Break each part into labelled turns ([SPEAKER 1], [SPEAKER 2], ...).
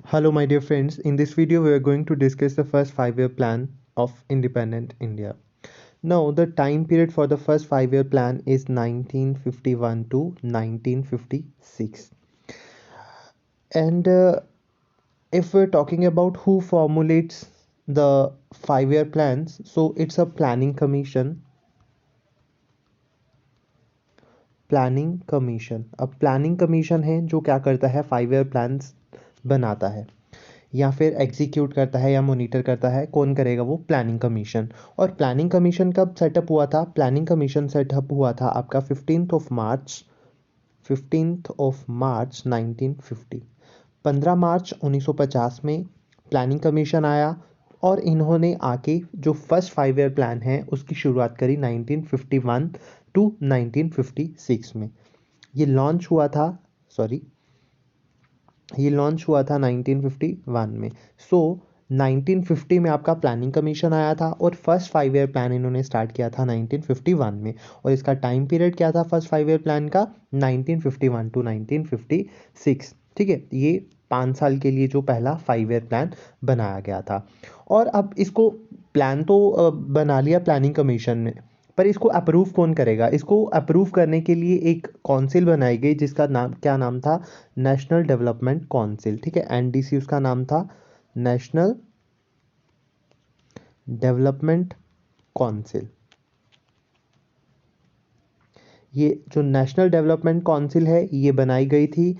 [SPEAKER 1] Hello, my dear friends. In this video, we are going to discuss the first 5-year plan of independent India. Now, the time period for the first 5-year plan is 1951 to 1956. And if we're talking about who formulates the 5-year plans, so it's a planning commission. अब planning commission है जो क्या करता है, 5-year plans बनाता है या फिर एग्जीक्यूट करता है या मॉनिटर करता है। कौन करेगा? वो प्लानिंग कमीशन। और प्लानिंग कमीशन कब सेटअप हुआ था? प्लानिंग कमीशन सेटअप हुआ था आपका 15th ऑफ मार्च 1950। 15 मार्च 1950 में प्लानिंग कमीशन आया और इन्होंने आके जो फर्स्ट 5-year प्लान है उसकी शुरुआत करी 1951 टू 1956 में। ये लॉन्च हुआ था 1951 में। 1950 में आपका प्लानिंग कमीशन आया था और फर्स्ट 5-year प्लान इन्होंने स्टार्ट किया था 1951 में। और इसका टाइम पीरियड क्या था फर्स्ट 5-year प्लान का? 1951 टू 1956। ठीक है, ये 5 साल के लिए जो पहला 5-year प्लान बनाया गया था। और अब इसको प्लान तो बना लिया प्लानिंग कमीशन ने, पर इसको अप्रूव कौन करेगा? इसको अप्रूव करने के लिए एक काउंसिल बनाई गई जिसका नाम क्या नाम था? National development council. ठीक है, एनडीसी उसका नाम था, नेशनल डेवलपमेंट काउंसिल। ये जो नेशनल डेवलपमेंट काउंसिल है ये बनाई गई थी।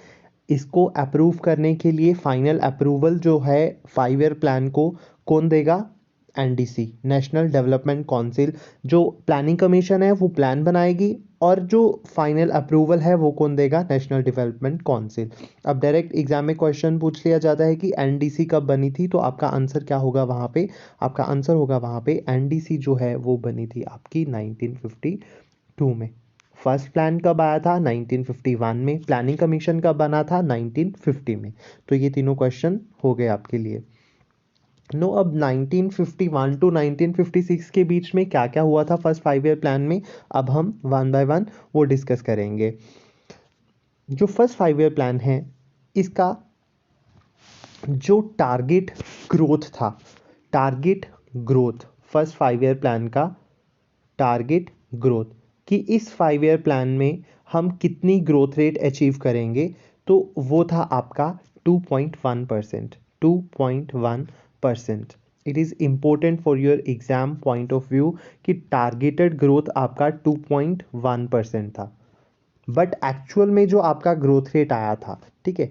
[SPEAKER 1] इसको अप्रूव करने के लिए फाइनल अप्रूवल जो है 5-year प्लान को कौन देगा? NDC, national development council. जो प्लानिंग कमीशन है वो प्लान बनाएगी और जो फाइनल अप्रूवल है वो कौन देगा? National development council. अब डायरेक्ट एग्जाम में क्वेश्चन पूछ लिया जाता है कि एनडीसी कब बनी थी, तो आपका आंसर क्या होगा वहाँ पे? आपका आंसर होगा वहाँ पे एनडीसी जो है वो बनी थी आपकी 1952 में। फर्स्ट प्लान कब आया था? 1951 में। प्लानिंग कमीशन कब बना था? 1950 में। तो ये तीनों क्वेश्चन हो गए आपके लिए। नो, अब 1951 टू 1956 के बीच में क्या क्या हुआ था फर्स्ट 5-year प्लान में, अब हम वन बाय वन वो डिस्कस करेंगे। जो फर्स्ट 5-year प्लान है इसका जो टारगेट ग्रोथ था, target growth first 5-year plan का टारगेट ग्रोथ, कि इस 5-year प्लान में हम कितनी ग्रोथ रेट अचीव करेंगे, तो वो था आपका 2.1%। 2.1%। It is important for your exam point of view कि टारगेटेड ग्रोथ आपका 2.1% था। बट एक्चुअल में जो आपका ग्रोथ रेट आया था, ठीक है,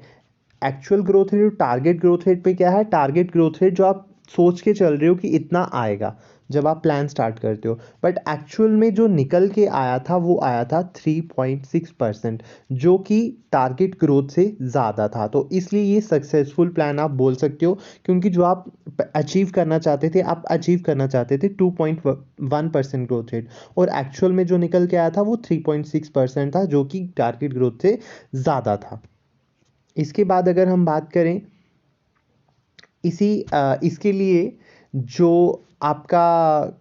[SPEAKER 1] actual growth rate target growth rate पे क्या है? टारगेट ग्रोथ रेट जो आप सोच के चल रहे हो कि इतना आएगा जब आप प्लान स्टार्ट करते हो, बट एक्चुअल में जो निकल के आया था वो आया था 3.6%, जो कि टारगेट ग्रोथ से ज़्यादा था। तो इसलिए ये सक्सेसफुल प्लान आप बोल सकते हो, क्योंकि जो आप अचीव करना चाहते थे, आप अचीव करना चाहते थे 2.1% ग्रोथ रेट, और एक्चुअल में जो निकल के आया था वो 3.6% था, जो कि टारगेट ग्रोथ से ज़्यादा था। इसके बाद अगर हम बात करें इसके लिए जो आपका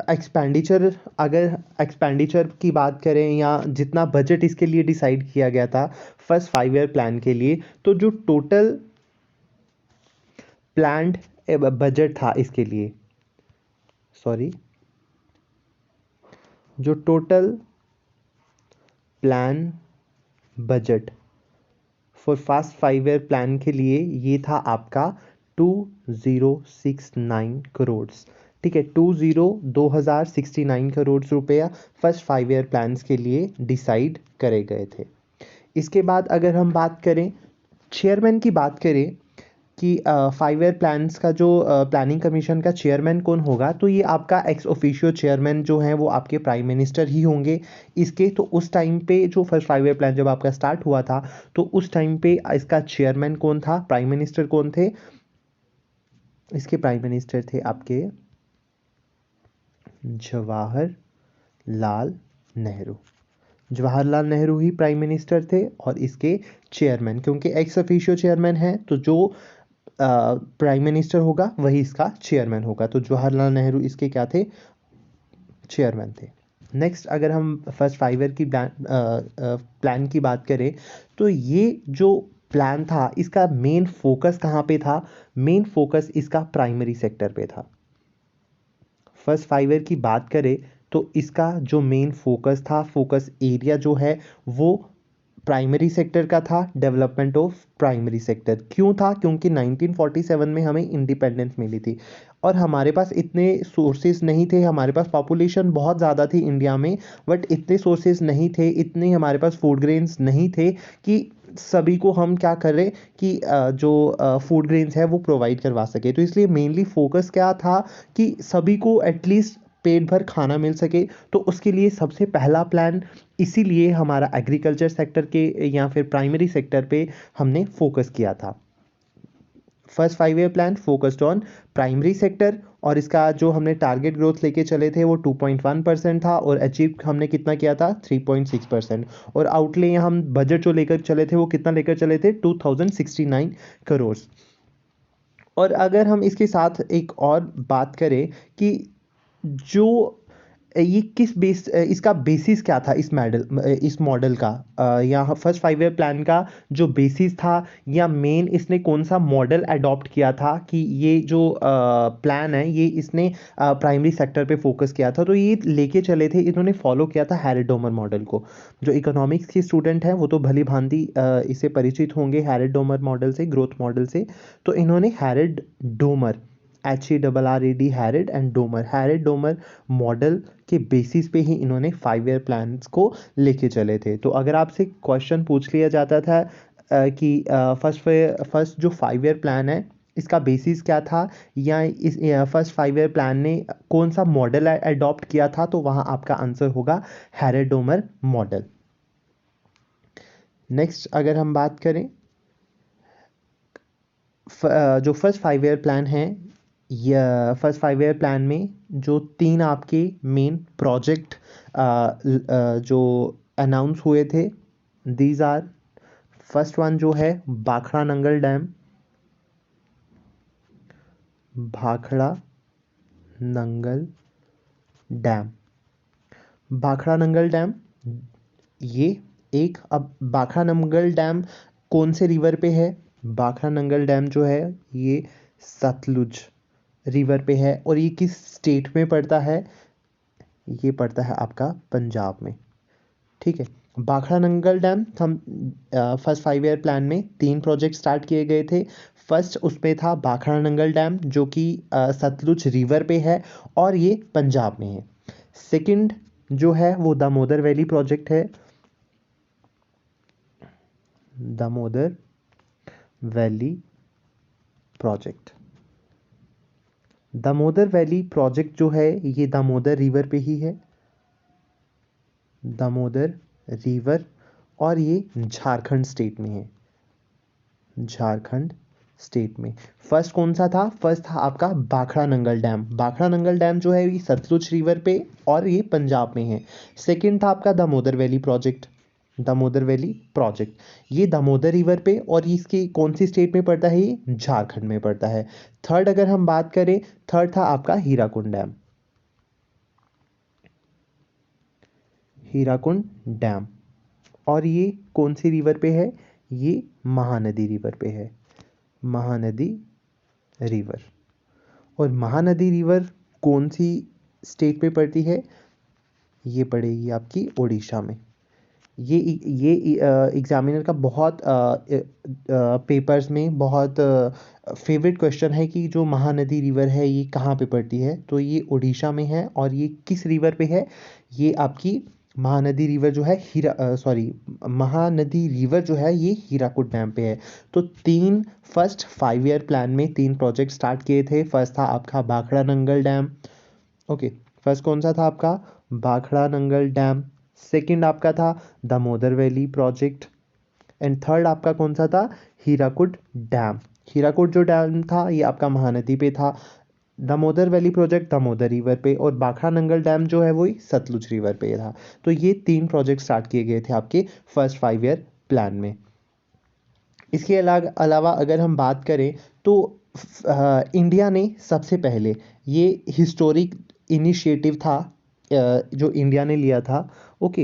[SPEAKER 1] एक्सपेंडिचर, अगर एक्सपेंडिचर की बात करें या जितना बजट इसके लिए डिसाइड किया गया था फर्स्ट 5-year प्लान के लिए, तो जो टोटल प्लान्ड बजट था इसके लिए, जो total plan budget for fast 5-year plan के लिए ये था आपका 2069 करोड़। ठीक है, 2069 करोड़ रुपया फर्स्ट 5-year प्लान्स के लिए डिसाइड करे गए थे। इसके बाद अगर हम बात करें चेयरमैन की बात करें कि 5-year प्लान्स का जो प्लानिंग कमीशन का चेयरमैन कौन होगा, तो ये आपका एक्स ऑफिशियो चेयरमैन जो है वो आपके प्राइम मिनिस्टर ही होंगे इसके। तो उस टाइम पे जो फर्स्ट 5-year प्लान जब आपका स्टार्ट हुआ था, तो उस टाइम पे इसका चेयरमैन कौन था? प्राइम मिनिस्टर कौन थे? इसके प्राइम मिनिस्टर थे आपके जवाहरलाल नेहरू। जवाहरलाल नेहरू ही प्राइम मिनिस्टर थे और इसके चेयरमैन, क्योंकि एक्स ऑफिशियो चेयरमैन है तो जो प्राइम मिनिस्टर होगा वही इसका चेयरमैन होगा। तो जवाहरलाल नेहरू इसके क्या थे? चेयरमैन थे। नेक्स्ट अगर हम फर्स्ट 5-year की प्लान की बात करें, तो ये जो प्लान था इसका मेन फोकस कहाँ पे था? मेन फोकस इसका प्राइमरी सेक्टर पे था। फर्स्ट 5 ईयर की बात करें तो इसका जो मेन फोकस था, फोकस एरिया जो है वो प्राइमरी सेक्टर का था, डेवलपमेंट ऑफ प्राइमरी सेक्टर। क्यों था? क्योंकि 1947 में हमें इंडिपेंडेंस मिली थी और हमारे पास इतने सोर्सेज नहीं थे। हमारे पास पॉपुलेशन बहुत ज़्यादा थी इंडिया में, बट इतने सोर्सेज नहीं थे, इतने हमारे पास फूड ग्रेन्स नहीं थे कि सभी को हम क्या कर रहे कि जो फूड ग्रेन्स है वो प्रोवाइड करवा सके। तो इसलिए मेनली फोकस क्या था कि सभी को एटलीस्ट पेट भर खाना मिल सके। तो उसके लिए सबसे पहला प्लान इसीलिए हमारा एग्रीकल्चर सेक्टर के या फिर प्राइमरी सेक्टर पे हमने फोकस किया था। First 5 year plan focused on primary sector और इसका जो हमने टारगेट ग्रोथ लेके चले थे वो 2.1% था और अचीव हमने कितना किया था? 3.6%। और आउटले हम बजट जो लेकर चले थे वो कितना लेकर चले थे? 2069 करोड़। और अगर हम इसके साथ एक और बात करें कि जो ये किस बेस इसका बेसिस क्या था इस मॉडल का, यहाँ फर्स्ट 5 ईयर प्लान का जो बेसिस था या मेन इसने कौन सा मॉडल अडॉप्ट किया था कि ये जो प्लान है ये इसने प्राइमरी सेक्टर पे फोकस किया था। तो ये लेके चले थे, इन्होंने फॉलो किया था हैरिड डोमर मॉडल को। जो इकोनॉमिक्स के स्टूडेंट हैं वो तो भली भांति इससे परिचित होंगे हैरिड डोमर मॉडल से, ग्रोथ मॉडल से। तो इन्होंने हैरिड डोमर HERRED हैरिड डोमर मॉडल के बेसिस पे ही इन्होंने 5 ईयर प्लान्स को लेके चले थे। तो अगर आपसे क्वेश्चन पूछ लिया जाता था कि फर्स्ट जो 5 ईयर प्लान है इसका बेसिस क्या था या इस फर्स्ट 5 ईयर प्लान ने कौन सा मॉडल अडॉप्ट किया था, तो वहाँ आपका आंसर होगा हैरिड डोमर मॉडल। नेक्स्ट अगर हम बात करें जो फर्स्ट 5 ईयर प्लान है, या फर्स्ट 5 ईयर प्लान में जो 3 आपके मेन प्रोजेक्ट जो अनाउंस हुए थे, दीज आर, फर्स्ट वन जो है Bhakra Nangal dam, Bhakra Nangal dam, Bhakra Nangal dam ये एक। अब भाखड़ा नंगल डैम कौन से रिवर पे है? भाखड़ा नंगल डैम जो है ये सतलुज रिवर पे है और ये किस स्टेट में पड़ता है? ये पड़ता है आपका पंजाब में। ठीक है, भाखड़ा नंगल डैम हम फर्स्ट 5 ईयर प्लान में 3 प्रोजेक्ट स्टार्ट किए गए थे। फर्स्ट उसमें था भाखड़ा नंगल डैम जो कि सतलुज रिवर पे है और ये पंजाब में है। सेकंड जो है वो दामोदर वैली प्रोजेक्ट है, Damodar valley project. Damodar valley project जो है ये दामोदर रिवर पे ही है, दामोदर रिवर, और ये झारखंड स्टेट में है, झारखंड स्टेट में। फर्स्ट कौन सा था? फर्स्ट था आपका भाखड़ा नंगल डैम। भाखड़ा नंगल डैम जो है ये सतलुज रिवर पे और ये पंजाब में है। सेकंड था आपका Damodar valley project, Damodar valley project ये दामोदर रिवर पे और इसकी कौन सी स्टेट में पड़ता है? ये झारखंड में पड़ता है। थर्ड अगर हम बात करें, थर्ड था आपका हीराकुंड डैम, हीराकुंड डैम, और ये कौन सी रिवर पे है? ये महानदी रिवर पे है, महानदी रिवर। और महानदी रिवर कौन सी स्टेट पे पड़ती है? ये पड़ेगी आपकी उड़ीसा में। ये एग्जामिनर का बहुत पेपर्स में बहुत फेवरेट क्वेश्चन है कि जो महानदी रिवर है ये कहाँ पे पड़ती है? तो ये उड़ीसा में है। और ये किस रिवर पे है? ये आपकी महानदी रिवर जो है महानदी रिवर जो है ये हीराकुद डैम पे है। तो फर्स्ट 5 ईयर प्लान में 3 प्रोजेक्ट स्टार्ट किए थे। फर्स्ट था आपका Bhakra Nangal dam. Okay, first कौन सा था आपका? भाखड़ा नंगल डैम। सेकंड आपका था Damodar valley project and third आपका कौन सा था? हीराकुड डैम। हीराकुड जो डैम था ये आपका महानदी पे था, Damodar valley project Damodar river पे, और भाखड़ा नंगल डैम जो है वही सतलुज रिवर पे था। तो ये 3 प्रोजेक्ट स्टार्ट किए गए थे आपके फर्स्ट 5 ईयर प्लान में। इसके अलावा अगर हम बात करें तो इंडिया ने सबसे पहले ये हिस्टोरिक इनिशिएटिव था जो इंडिया ने लिया था। Okay,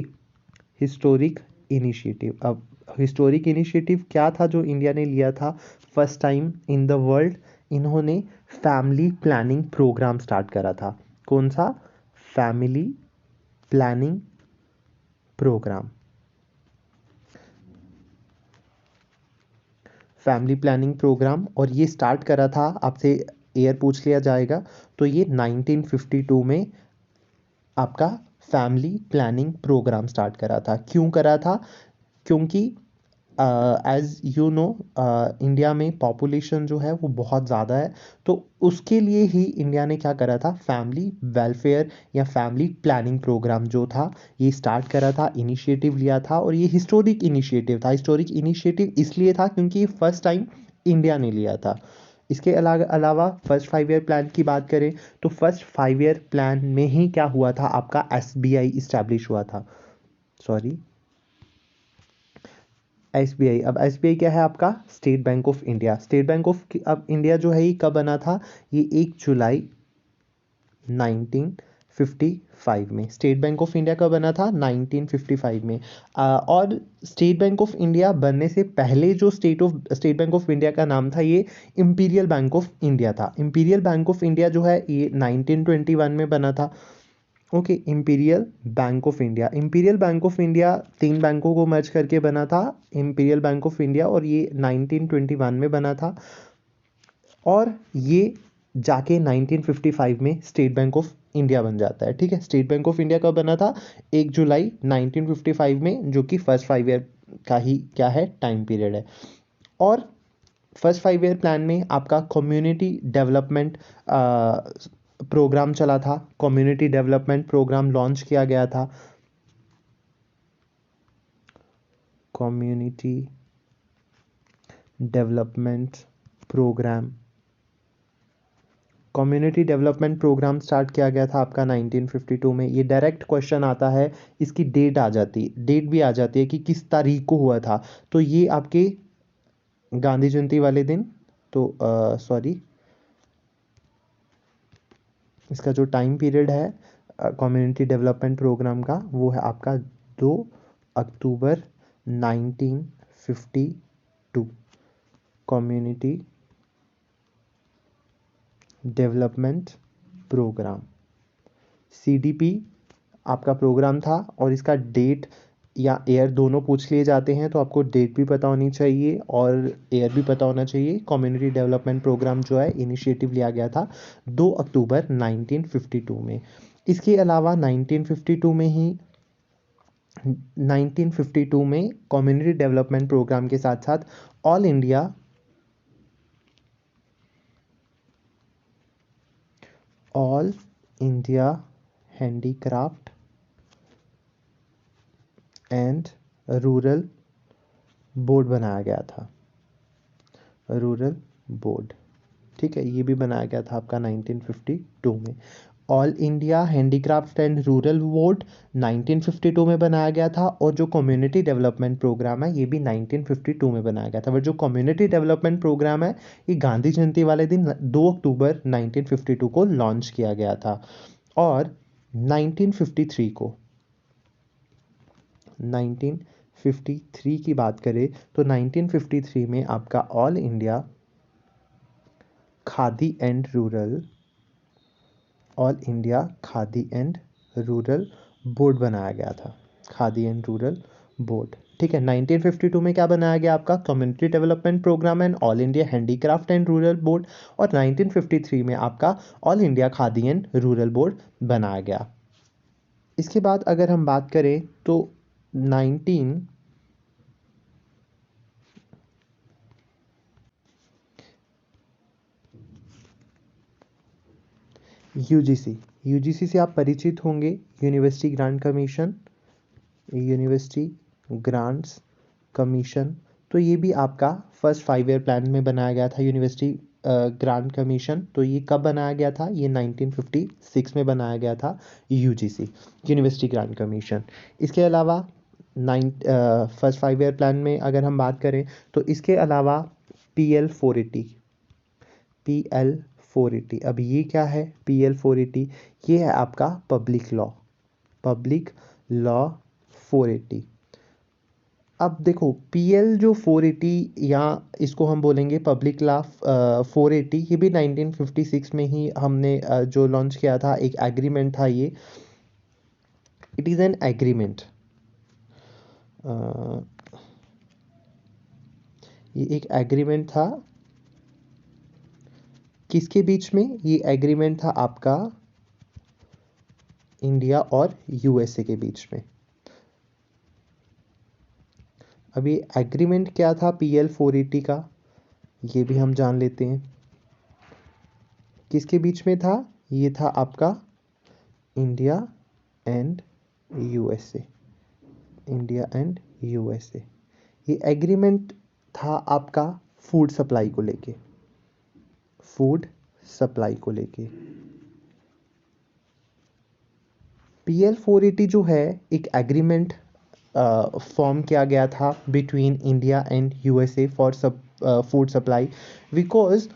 [SPEAKER 1] historic initiative. अब हिस्टोरिक इनिशिएटिव क्या था जो इंडिया ने लिया था first time in the world? इन्होंने फैमिली प्लानिंग प्रोग्राम स्टार्ट करा था। कौन सा? Family planning programme. Family planning programme, और ये स्टार्ट करा था, आपसे ईयर पूछ लिया जाएगा तो ये 1952 में आपका फैमिली प्लानिंग प्रोग्राम स्टार्ट करा था। क्यों करा था? क्योंकि एज यू नो इंडिया में पॉपुलेशन जो है वो बहुत ज़्यादा है, तो उसके लिए ही इंडिया ने क्या करा था, फैमिली वेलफेयर या फैमिली प्लानिंग प्रोग्राम जो था ये स्टार्ट करा था, इनिशिएटिव लिया था। और ये हिस्टोरिक इनिशिएटिव था। हिस्टोरिक इनिशिएटिव इसलिए था क्योंकि फर्स्ट टाइम इंडिया ने लिया था। इसके अलावा फर्स्ट 5 ईयर प्लान की बात करें तो फर्स्ट 5 ईयर प्लान में ही क्या हुआ था, आपका एसबीआई इस्टेब्लिश हुआ था। Sorry, SBI. अब एसबीआई क्या है आपका? State bank of India. State bank of अब इंडिया जो है ये कब बना था? ये 1 जुलाई 1955 में। स्टेट बैंक ऑफ इंडिया कब बना था? 1955 में। और स्टेट बैंक ऑफ इंडिया बनने से पहले जो स्टेट बैंक ऑफ इंडिया का नाम था ये इंपीरियल बैंक ऑफ इंडिया था। इंपीरियल बैंक ऑफ इंडिया जो है ये 1921 में बना था। Okay, imperial bank of India. Imperial bank of India 3 बैंकों को मर्ज करके बना था, इंपीरियल बैंक ऑफ इंडिया, और ये 1921 में बना था। और ये जाके 1955 में स्टेट बैंक ऑफ इंडिया बन जाता है। ठीक है, स्टेट बैंक ऑफ इंडिया कब बना था? 1 जुलाई 1955 में, जो कि फर्स्ट 5 ईयर का ही क्या है, टाइम पीरियड है। और फर्स्ट 5 ईयर प्लान में आपका कम्युनिटी डेवलपमेंट प्रोग्राम चला था। कम्युनिटी डेवलपमेंट प्रोग्राम लॉन्च किया गया था। Community development programme, community development programme start किया गया था आपका 1952 में। ये डायरेक्ट क्वेश्चन आता है, इसकी डेट आ जाती, डेट भी आ जाती है कि किस तारीख को हुआ था। तो ये आपके गांधी जयंती वाले दिन, तो सॉरी, इसका जो टाइम पीरियड है कम्युनिटी डेवलपमेंट प्रोग्राम का वो है आपका 2 अक्टूबर 1952। कम्युनिटी डेवलपमेंट प्रोग्राम, सीडीपी आपका प्रोग्राम था। और इसका डेट या ईयर दोनों पूछ लिए जाते हैं, तो आपको डेट भी पता होनी चाहिए और ईयर भी पता होना चाहिए। कम्युनिटी डेवलपमेंट प्रोग्राम जो है इनिशिएटिव लिया गया था 2 अक्टूबर 1952 में। इसके अलावा 1952 में ही 1952 में कम्युनिटी डेवलपमेंट प्रोग्राम के साथ साथ all India handicraft and rural board बनाया गया था। रूरल बोर्ड, ठीक है, ये भी बनाया गया था आपका 1952 में। All India handicraft and rural board 1952 में बनाया गया था। और जो कम्युनिटी डेवलपमेंट प्रोग्राम है ये भी 1952 में बनाया गया था। बट जो कम्युनिटी डेवलपमेंट प्रोग्राम है ये गांधी जयंती वाले दिन 2 अक्टूबर 1952 को लॉन्च किया गया था। और 1953 की बात करें तो 1953 में आपका all India khadi and rural, all India khadi and rural board बनाया गया था। खादी एंड रूरल बोर्ड, ठीक है। 1952 में क्या बनाया गया आपका? Community development programme and all India handicraft and rural board. और 1953 में आपका all India khadi and rural board बनाया गया। इसके बाद अगर हम बात करें तो 19 यूजीसी, यूजीसी से आप परिचित होंगे, university grant commission, university grants commission. तो ये भी आपका फर्स्ट 5 ईयर प्लान में बनाया गया था, यूनिवर्सिटी ग्रांट कमीशन। तो ये कब बनाया गया था? ये 1956 में बनाया गया था, यूजीसी, यूनिवर्सिटी ग्रांट कमीशन। इसके अलावा फर्स्ट 5 ईयर प्लान में अगर हम बात करें तो इसके अलावा PL 480, PL 480, अब ये क्या है PL 480? ये है आपका पब्लिक लॉ 480। अब देखो पीएल जो 480 या इसको हम बोलेंगे पब्लिक लॉ 480, ये भी 1956 में ही हमने जो लॉन्च किया था, एक एग्रीमेंट था ये। इट इज़ एन एग्रीमेंट, ये एक एग्रीमेंट था। किसके बीच में? ये एग्रीमेंट था आपका इंडिया और यूएसए के बीच में। अब ये एग्रीमेंट क्या था पीएल 480 का, ये भी हम जान लेते हैं। किसके बीच में था? ये था आपका India and USA, India and USA. ये एग्रीमेंट था आपका फूड सप्लाई को लेके, फूड सप्लाई को लेके। पीएल 480 जो है एक एग्रीमेंट फॉर्म किया गया था between India and USA for food supply, because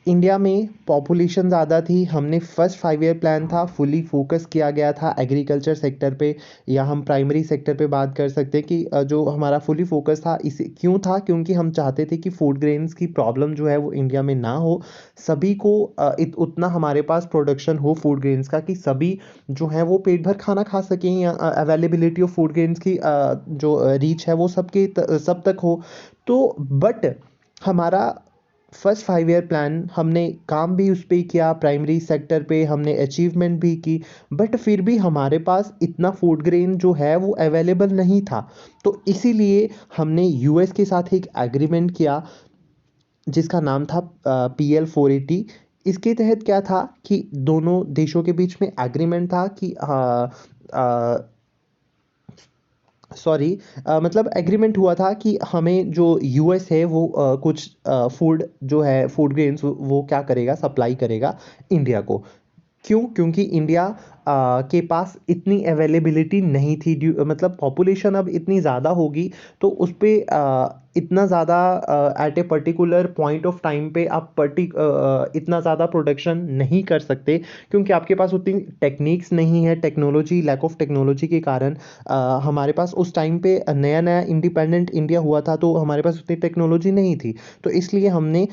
[SPEAKER 1] India में पॉपुलेशन ज़्यादा थी। हमने फर्स्ट 5 ईयर प्लान था, फुली फोकस किया गया था एग्रीकल्चर सेक्टर पे, या हम प्राइमरी सेक्टर पे बात कर सकते हैं कि जो हमारा फुली फोकस था, इसे क्यों था? क्योंकि हम चाहते थे कि फूड ग्रेन्स की प्रॉब्लम जो है वो इंडिया में ना हो, सभी को उतना हमारे पास प्रोडक्शन हो फूड ग्रेन्स का कि सभी जो है वो पेट भर खाना खा सकें, या अवेलेबिलिटी ऑफ फूड ग्रेन्स की जो रीच है वो सब तक हो। तो बट हमारा फर्स्ट 5 ईयर प्लान, हमने काम भी उस पर किया, प्राइमरी सेक्टर पे हमने अचीवमेंट भी की, बट फिर भी हमारे पास इतना फूड ग्रेन जो है वो अवेलेबल नहीं था। तो इसीलिए हमने यूएस के साथ एक एग्रीमेंट किया जिसका नाम था पीएल 480। इसके तहत क्या था कि दोनों देशों के बीच में एग्रीमेंट था कि सॉरी मतलब एग्रीमेंट हुआ था कि हमें जो यूएस है वो कुछ फूड जो है फूड ग्रेन्स वो क्या करेगा, सप्लाई करेगा इंडिया को। क्यों? क्योंकि इंडिया के पास इतनी अवेलेबिलिटी नहीं थी, मतलब पॉपुलेशन अब इतनी ज़्यादा होगी तो उस पे इतना ज़्यादा at a particular point of time पे आप इतना ज़्यादा प्रोडक्शन नहीं कर सकते, क्योंकि आपके पास उतनी टेक्निक्स नहीं है, टेक्नोलॉजी, लैक ऑफ टेक्नोलॉजी के कारण। हमारे पास उस टाइम पे नया नया इंडिपेंडेंट इंडिया हुआ था, तो हमारे पास उतनी टेक्नोलॉजी नहीं थी। तो इसलिए हमने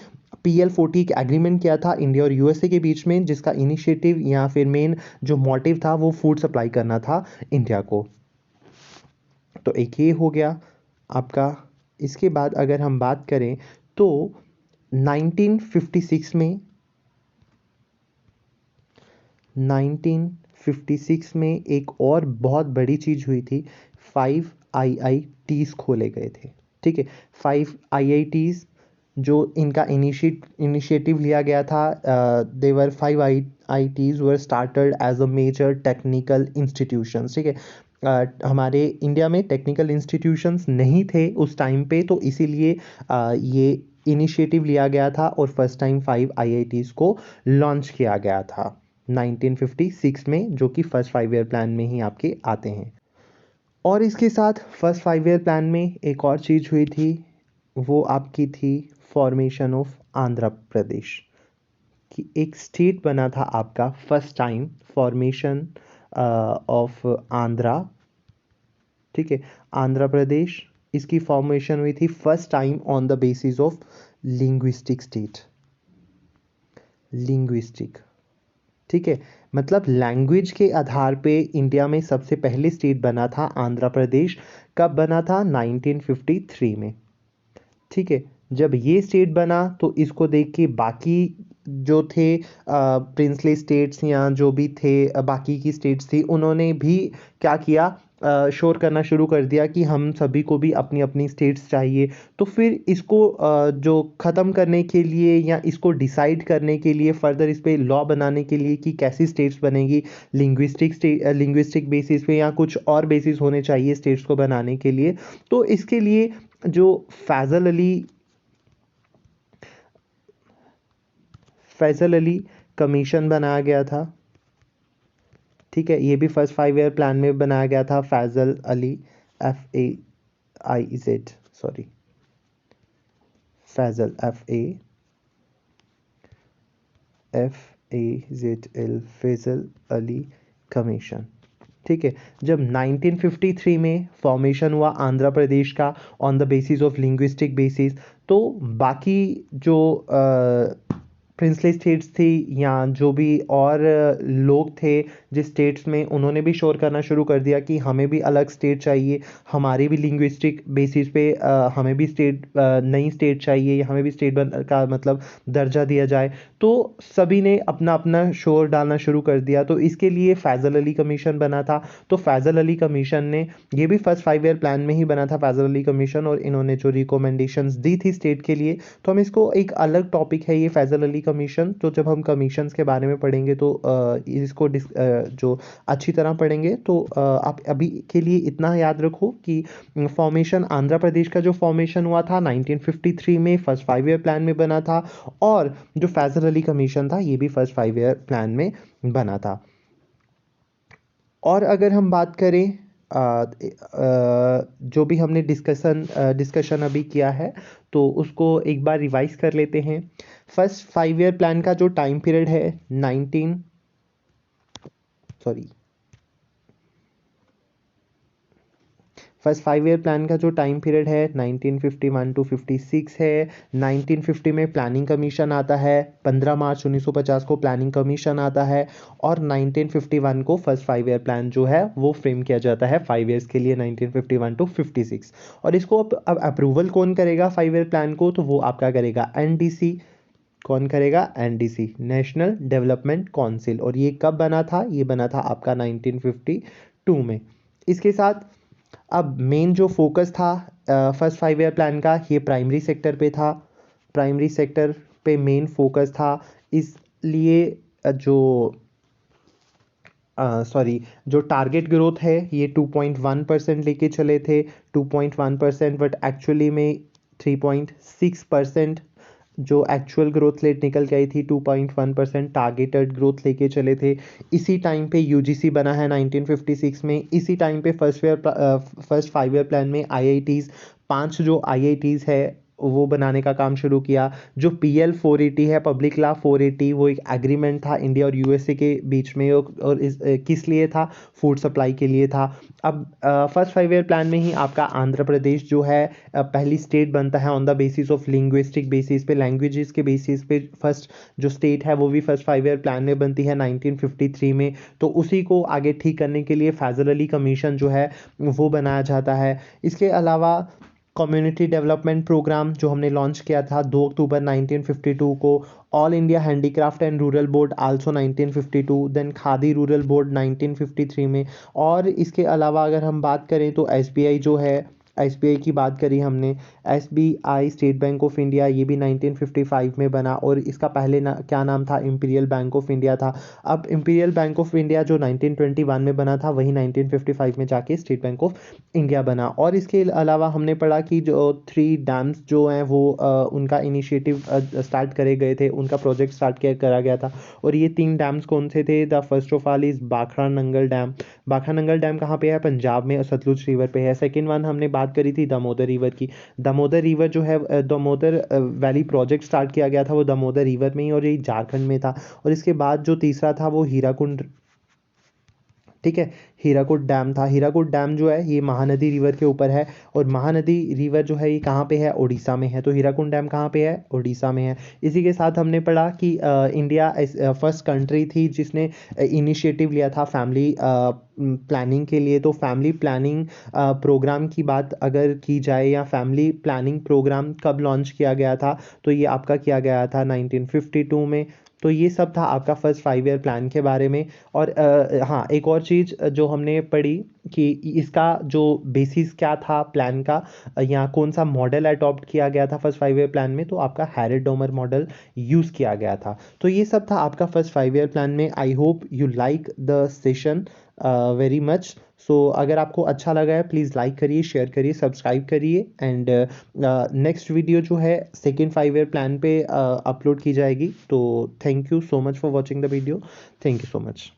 [SPEAKER 1] पीएल 40 का एग्रीमेंट किया था इंडिया और यूएसए के बीच में, जिसका इनिशिएटिव या फिर मेन जो मोटिव था वो फूड सप्लाई करना था इंडिया को। तो एक ये हो गया आपका। इसके बाद अगर हम बात करें तो 1956 में 1956 में एक और बहुत बड़ी चीज़ हुई थी। 5 IITs खोले गए थे, ठीक है। 5 IITs जो इनका इनिशिएटिव लिया गया था, there 5 IITs were started as a major technical institutions, ठीक है। हमारे इंडिया में टेक्निकल इंस्टीट्यूशंस नहीं थे उस टाइम पे, तो इसीलिए ये इनिशिएटिव लिया गया था और फर्स्ट टाइम 5 IITs को लॉन्च किया गया था 1956 में, जो कि फर्स्ट 5 ईयर प्लान में ही आपके आते हैं। और इसके साथ फर्स्ट 5 ईयर प्लान में एक और चीज़ हुई थी, वो आपकी थी फॉर्मेशन ऑफ आंध्र प्रदेश, कि एक स्टेट बना था आपका first time, formation of Andhra, ठीक है, आंध्र प्रदेश। इसकी फॉर्मेशन हुई थी first time on the basis of linguistic state, linguistic, ठीक है। मतलब लैंग्वेज के आधार पे इंडिया में सबसे पहले स्टेट बना था आंध्र प्रदेश। कब बना था? 1953 में, ठीक है। जब ये स्टेट बना तो इसको देख के बाकी जो थे प्रिंसली स्टेट्स या जो भी थे बाकी की स्टेट्स थी, उन्होंने भी क्या किया, शोर करना शुरू कर दिया कि हम सभी को भी अपनी अपनी स्टेट्स चाहिए। तो फिर इसको जो ख़त्म करने के लिए या इसको डिसाइड करने के लिए, फर्दर इस पे लॉ बनाने के लिए कि कैसी स्टेट्स बनेगी, लिंग्विस्टिक बेसिस पे या कुछ और बेसिस होने चाहिए स्टेट्स को बनाने के लिए, तो इसके लिए जो फैज़ल अली कमीशन बनाया गया था, ठीक है। ये भी फर्स्ट 5 ईयर प्लान में बनाया गया था, Fazal Ali, FAIZ, sorry, Fazal FAZL, Fazal Ali commission, ठीक है, जब 1953 में फॉर्मेशन हुआ आंध्र प्रदेश का on the basis of linguistic basis, तो बाकी जो प्रिंसली स्टेट्स थी या जो भी और लोग थे जिस स्टेट्स में, उन्होंने भी शोर करना शुरू कर दिया कि हमें भी अलग स्टेट चाहिए, हमारी भी लिंग्विस्टिक बेसिस पे हमें भी स्टेट नई स्टेट चाहिए, हमें भी स्टेट का मतलब दर्जा दिया जाए। तो सभी ने अपना अपना शोर डालना शुरू कर दिया। तो इसके लिए फैज़ल अली कमीशन बना था। तो फैज़ल अली कमीशन ने, ये भी फर्स्ट 5 ईयर प्लान में ही बना था फैज़ल अली कमीशन, और इन्होंने जो रिकमेंडेशंस दी थी स्टेट के लिए, तो हम इसको एक अलग टॉपिक है ये फैज़ल अली कमीशन। तो जब हम कमीशंस के बारे में पढ़ेंगे तो इसको जो अच्छी तरह पढ़ेंगे। तो आप अभी के लिए इतना याद रखो कि फॉर्मेशन आंध्र प्रदेश का जो फॉर्मेशन हुआ था 1953 में फर्स्ट 5 ईयर प्लान में बना था, और जो फैज़ल अली कमीशन था ये भी फर्स्ट 5 ईयर प्लान में बना था। और अगर हम बात करें जो भी हमने डिस्कशन अभी किया है, तो उसको एक बार रिवाइज कर लेते हैं। फर्स्ट 5 ईयर प्लान का जो टाइम पीरियड है फर्स्ट 5 ईयर प्लान का जो टाइम पीरियड है 1951 टू 56 है। 1950 में प्लानिंग कमीशन आता है, 15 मार्च 1950 को प्लानिंग कमीशन आता है, और 1951 को फर्स्ट 5 ईयर प्लान जो है वो फ्रेम किया जाता है 5 ईयर्स के लिए 1951 टू 56। और इसको अब अप्रूवल कौन करेगा 5 ईयर प्लान को, तो वो आपका करेगा एनडीसी। कौन करेगा? NDC, national development council. और ये कब बना था? ये बना था आपका 1952 में। इसके साथ अब मेन जो फोकस था फर्स्ट 5 ईयर प्लान का, ये प्राइमरी सेक्टर पे था। प्राइमरी सेक्टर पे मेन फोकस था, इसलिए जो जो टारगेट ग्रोथ है ये 2.1% लेके चले थे, 2.1%, बट एक्चुअली में 3.6% जो एक्चुअल ग्रोथ रेट निकल के आई थी। 2.1% टारगेटेड ग्रोथ लेके चले थे। इसी टाइम पे यूजीसी बना है 1956 में। इसी टाइम पे फर्स्ट 5 ईयर प्लान में आईआईटीज़, 5 जो आईआईटीज़ है वो बनाने का काम शुरू किया। जो PL 480 है, पब्लिक लॉ 480, वो एक एग्रीमेंट था इंडिया और यूएसए के बीच में, और किस लिए था? फूड सप्लाई के लिए था। अब फर्स्ट 5 ईयर प्लान में ही आपका आंध्र प्रदेश जो है पहली स्टेट बनता है on the basis of linguistic basis पे, लैंग्वेजेस के बेसिस पे फर्स्ट जो स्टेट है वो भी फर्स्ट 5 ईयर प्लान में बनती है 1953 में। तो उसी को आगे ठीक करने के लिए फैज़ल अली कमीशन जो है वो बनाया जाता है। इसके अलावा कम्युनिटी डेवलपमेंट प्रोग्राम जो हमने लॉन्च किया था 2 अक्टूबर 1952 को, all India handicraft and rural board also 1952, then khadi rural board 1953 में। और इसके अलावा अगर हम बात करें तो SBI जो है, SBI की बात करी हमने, SBI state bank of India, ये भी 1955 में बना, और इसका पहले क्या नाम था? इंपीरियल बैंक ऑफ इंडिया था। अब इंपीरियल बैंक ऑफ इंडिया जो 1921 में बना था वही 1955 में जाके स्टेट बैंक ऑफ इंडिया बना। और इसके अलावा हमने पढ़ा कि जो 3 डैम्स जो हैं वो उनका इनिशिएटिव स्टार्ट करे गए थे, उनका प्रोजेक्ट स्टार्ट करा गया था। और ये 3 डैम्स कौन से थे? The first of all is Bhakra Nangal dam. Bhakra Nangal dam कहाँ पे है? पंजाब में, और सतलुज रिवर पे है। सेकेंड वन हमने बात करी थी दामोदर रिवर की। दामोदर रिवर जो है, दामोदर वैली प्रोजेक्ट स्टार्ट किया गया था वो दामोदर रिवर में ही, और ये झारखंड में था। और इसके बाद जो तीसरा था वो हीराकुंड, ठीक है, हीराकुड डैम था। हीराकुड डैम जो है ये महानदी रिवर के ऊपर है, और महानदी रिवर जो है ये कहाँ पे है? उड़ीसा में है। तो हीराकुंड डैम कहाँ पे है? उड़ीसा में है। इसी के साथ हमने पढ़ा कि इंडिया फर्स्ट कंट्री थी जिसने इनिशिएटिव लिया था फैमिली प्लानिंग के लिए। तो फैमिली प्लानिंग प्रोग्राम की बात अगर की जाए, या फैमिली प्लानिंग प्रोग्राम कब लॉन्च किया गया था, तो ये आपका किया गया था 1952 में। तो ये सब था आपका फर्स्ट 5 ईयर प्लान के बारे में। और हाँ, एक और चीज़ जो हमने पढ़ी कि इसका जो बेसिस क्या था प्लान का, या कौन सा मॉडल अडॉप्ट किया गया था फर्स्ट 5 ईयर प्लान में, तो आपका हैरिट डोमर मॉडल यूज़ किया गया था। तो ये सब था आपका फर्स्ट 5 ईयर प्लान में। I hope you like the session very much. So अगर आपको अच्छा लगा है प्लीज़ लाइक करिए, शेयर करिए, सब्सक्राइब करिए। एंड नेक्स्ट वीडियो जो है सेकेंड 5 ईयर प्लान पे अपलोड की जाएगी। तो thank you so much for watching the video. Thank you so much.